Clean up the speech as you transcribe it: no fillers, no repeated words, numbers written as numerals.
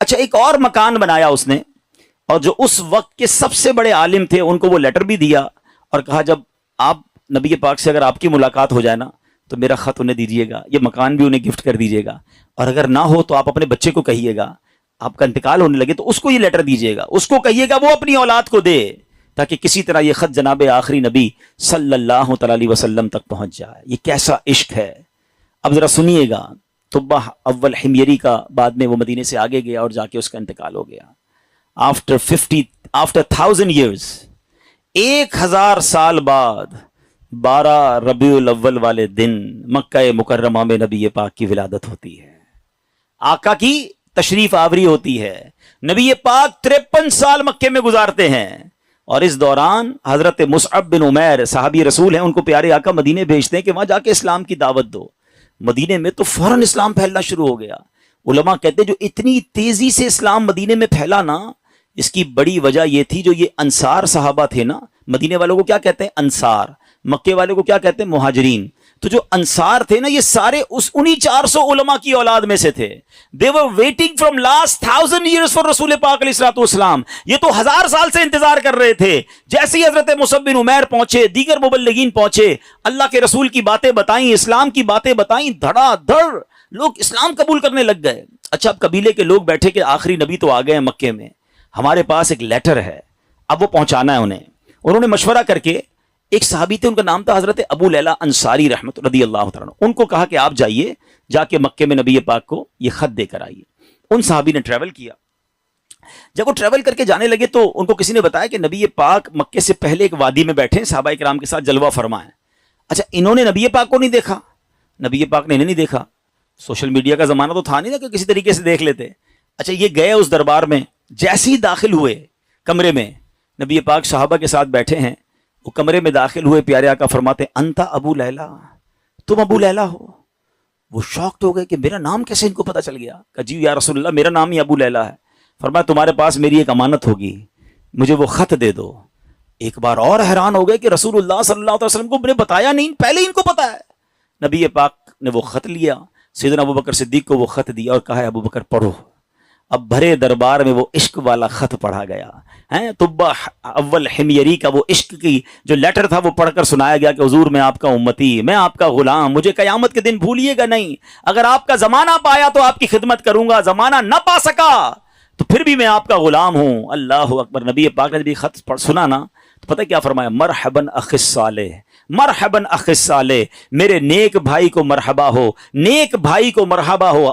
اچھا ایک اور مکان بنایا اس نے، اور جو اس وقت کے سب سے بڑے عالم تھے ان کو وہ لیٹر بھی دیا اور کہا جب آپ نبی پاک سے اگر آپ کی ملاقات ہو جائے نا تو میرا خط انہیں دیجیے گا، یہ مکان بھی انہیں گفٹ کر دیجیے گا، اور اگر نہ ہو تو آپ اپنے بچے کو کہیے گا، آپ کا انتقال ہونے لگے تو اس کو یہ لیٹر دیجیے گا، اس کو کہیے گا وہ اپنی اولاد کو دے، تاکہ کسی طرح یہ خط جناب آخری نبی صلی اللہ تعالی علیہ وسلم تک پہنچ جائے۔ یہ کیسا عشق ہے! اب ذرا سنیے گا، طبہ اول حمیری کا بعد میں وہ مدینے سے آگے گیا اور جا کے اس کا انتقال ہو گیا۔ آفٹر 1000 years، 1000 سال بعد 12 ربیع الاول والے دن مکہ مکرمہ میں نبی پاک کی ولادت ہوتی ہے، آقا کی تشریف آوری ہوتی ہے۔ نبی پاک 53 سال مکے میں گزارتے ہیں، اور اس دوران حضرت مصعب بن عمیر صحابی رسول ہیں، ان کو پیارے آقا مدینے بھیجتے ہیں کہ وہاں جا کے اسلام کی دعوت دو۔ مدینے میں تو فوراً اسلام پھیلنا شروع ہو گیا۔ علماء کہتے ہیں جو اتنی تیزی سے اسلام مدینے میں پھیلا نا، اس کی بڑی وجہ یہ تھی جو یہ انصار صحابہ تھے نا، مدینے والوں کو کیا کہتے ہیں؟ انصار۔ مکے والوں کو کیا کہتے ہیں؟ مہاجرین۔ تو جو انصار تھے نا، یہ سارے انہی 400 علماء کی اولاد میں سے تھے۔ they were waiting from last 1000 years for رسول پاک علیہ الصلوۃ والسلام۔ یہ تو 1000 سال سے انتظار کر رہے تھے۔ جیسے ہی حضرت مصعب بن عمیر پہنچے، دیگر مبلغین پہنچے، اللہ کے رسول کی باتیں بتائیں، اسلام کی باتیں بتائیں، دھڑا دھڑ لوگ اسلام قبول کرنے لگ گئے۔ اچھا اب قبیلے کے لوگ بیٹھے کہ آخری نبی تو آ گئے ہیں مکے میں، ہمارے پاس ایک لیٹر ہے، اب وہ پہنچانا ہے انہیں۔ انہوں نے مشورہ کر کے، ایک صحابی تھے ان کا نام تھا حضرت ابو لیلہ انصاری رحمت رضی اللہ تعالیٰ عنہ، ان کو کہا کہ آپ جائیے، جا کے مکے میں نبی پاک کو یہ خط دے کر آئیے۔ ان صحابی نے ٹریول کیا۔ جب وہ ٹریول کر کے جانے لگے تو ان کو کسی نے بتایا کہ نبی پاک مکے سے پہلے ایک وادی میں بیٹھے ہیں، صحابہ کرام کے ساتھ جلوہ فرما ہے۔ اچھا انہوں نے نبی پاک کو نہیں دیکھا، نبی پاک نے انہیں نہیں دیکھا، سوشل میڈیا کا زمانہ تو تھا نہیں نا کہ کسی طریقے سے دیکھ لیتے۔ اچھا یہ گئے اس دربار میں، جیسے ہی داخل ہوئے کمرے میں، نبی پاک صحابہ کے ساتھ بیٹھے ہیں، وہ کمرے میں داخل ہوئے، پیارے آقا فرماتے ہیں انتا ابو لیلہ، تم ابو لیلہ ہو؟ وہ شاکڈ ہو گئے کہ میرا نام کیسے ان کو پتا چل گیا؟ کہ جی یا رسول اللہ میرا نام ہی ابو لیلہ ہے۔ فرمایا تمہارے پاس میری ایک امانت ہوگی، مجھے وہ خط دے دو۔ ایک بار اور حیران ہو گئے کہ رسول اللہ صلی اللہ علیہ وسلم کو نے بتایا نہیں، پہلے ان کو پتا ہے۔ نبی پاک نے وہ خط لیا، سیدنا ابوبکر صدیق کو وہ خط دیا اور کہا ابوبکر پڑھو۔ اب بھرے دربار میں وہ عشق والا خط پڑھا گیا ہے، طبہ اول حمیری کا وہ عشق کی جو لیٹر تھا وہ پڑھ کر سنایا گیا کہ حضور میں آپ کا امتی، میں آپ کا غلام، مجھے قیامت کے دن بھولیے گا نہیں، اگر آپ کا زمانہ پایا تو آپ کی خدمت کروں گا، زمانہ نہ پا سکا تو پھر بھی میں آپ کا غلام ہوں۔ اللہ اکبر۔ نبی پاک نے بھی خط پڑھ سنا نا تو پتہ کیا فرمایا؟ مرحباً اخ الصالح، مرحباً اخ الصالح، میرے نیک بھائی کو مرحبا ہو، نیک بھائی کو مرحبا ہو۔